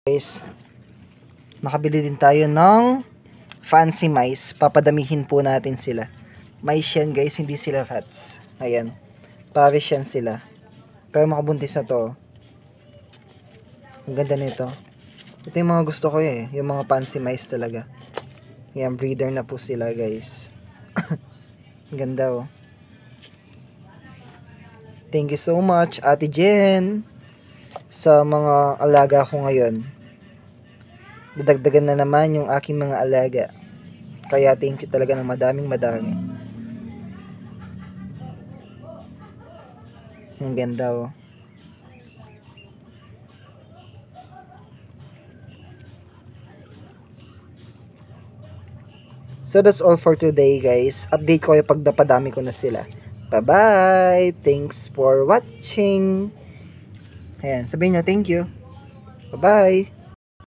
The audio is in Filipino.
Guys, nakabili din tayo ng fancy mice. Papadamihin po natin sila. Mice yan guys, hindi sila rats. Ayan, pares yan sila. Pero makabuntis na to. Ang ganda nito. Ito yung mga gusto ko eh, yung mga fancy mice talaga. Ayan, breeder na po sila guys. Ang ganda oh. Thank you so much Ate Jen sa mga alaga ko ngayon. Dadagdagan na naman yung aking mga alaga. Kaya thank you talaga ng madami. Ang ganda oh. So that's all for today guys. Update ko yung pag napadami ko na sila. Bye bye. Thanks for watching. Ayan, sabihin nyo thank you. Bye bye.